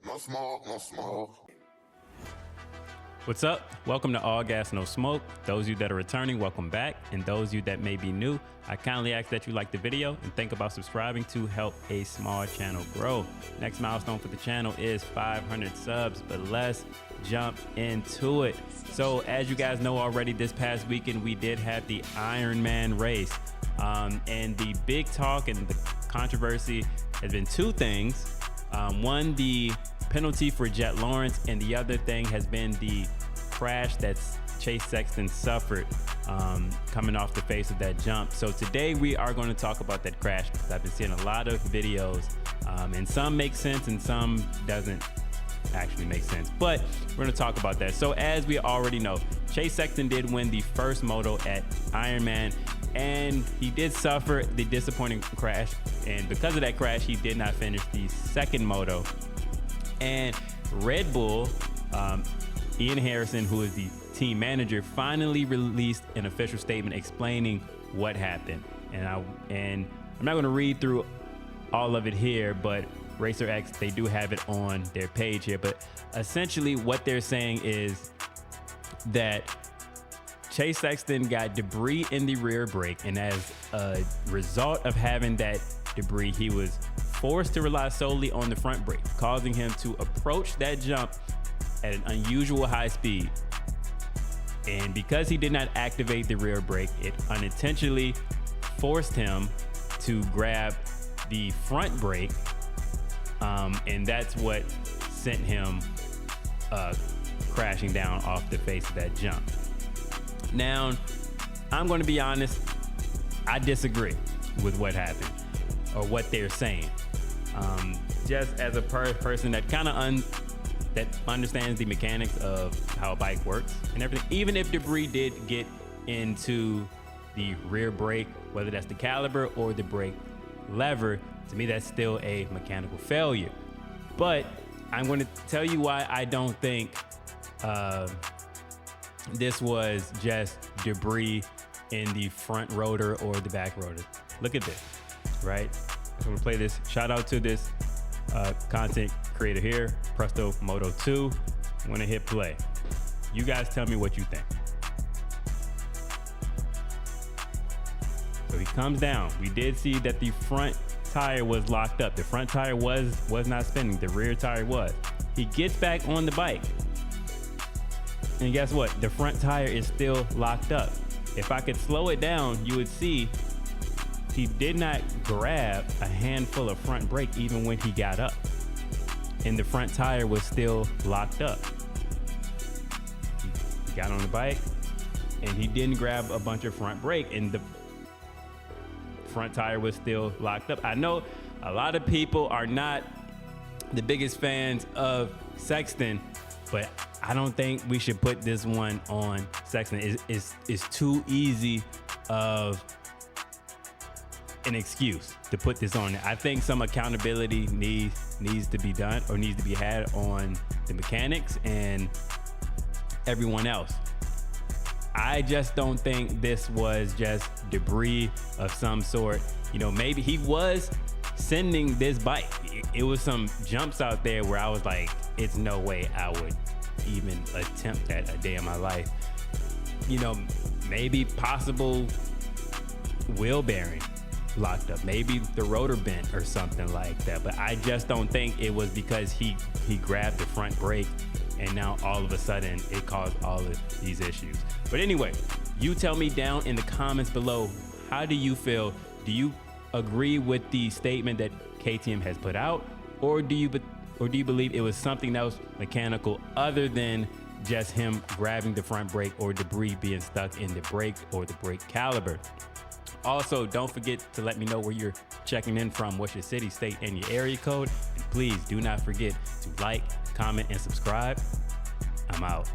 No smoke, no smoke. What's up? Welcome to All Gas, No Smoke. Those of you that are returning, welcome back. And those of you that may be new, I kindly ask that you like the video and think about subscribing to help a small channel grow. Next milestone for the channel is 500 subs, but let's jump into it. So as you guys know already, this past weekend, we did have the Ironman race. And the big talk and the controversy has been two things. One, the penalty for Jet Lawrence, and the other thing has been the crash that Chase Sexton suffered coming off the face of that jump. So today we are going to talk about that crash because I've been seeing a lot of videos and some make sense and some doesn't actually make sense, but we're going to talk about that. So as we already know, Chase Sexton did win the first moto at Ironman, and he did suffer the disappointing crash, and because of that crash he did not finish the second moto. And Red Bull, Ian Harrison, who is the team manager, finally released an official statement explaining what happened. And I'm not going to read through all of it here, but Racer X, they do have it on their page here. But essentially what they're saying is that Chase Sexton got debris in the rear brake, and as a result of having that debris, he was forced to rely solely on the front brake, causing him to approach that jump at an unusual high speed. And because he did not activate the rear brake, it unintentionally forced him to grab the front brake, and that's what sent him crashing down off the face of that jump. Now, I'm going to be honest, I disagree with what happened or what they're saying. Just as a person that kind of that understands the mechanics of how a bike works and everything, even if debris did get into the rear brake, whether that's the caliper or the brake lever, to me that's still a mechanical failure. But I'm going to tell you why I don't think this was just debris in the front rotor or the back rotor. Look at this, right? I'm gonna play this. Shout out to this content creator here, Presto Moto 2. I'm gonna hit play. You guys tell me what you think. So he comes down. We did see that the front tire was locked up. The front tire was not spinning. The rear tire was. He gets back on the bike. And guess what? The front tire is still locked up. If I could slow it down, you would see he did not grab a handful of front brake even when he got up. And the front tire was still locked up. He got on the bike and he didn't grab a bunch of front brake, and the front tire was still locked up. I know a lot of people are not the biggest fans of Sexton, but I don't think we should put this one on Sexton. It's too easy of an excuse to put this on. I think some accountability needs to be done, or needs to be had on the mechanics and everyone else. I just don't think this was just debris of some sort. You know, maybe he was sending this bike. It was some jumps out there where I was like, it's no way I would even attempt that a day in my life. You know, maybe possible wheel bearing locked up, maybe the rotor bent or something like that. But I just don't think it was because he grabbed the front brake and now all of a sudden it caused all of these issues. But anyway, you tell me down in the comments below, how do you feel? Do you agree with the statement that KTM has put out, or do you believe it was something else mechanical other than just him grabbing the front brake or debris being stuck in the brake or the brake caliper? Also, don't forget to let me know where you're checking in from, what's your city, state, and your area code. And please do not forget to like, comment, and subscribe. I'm out.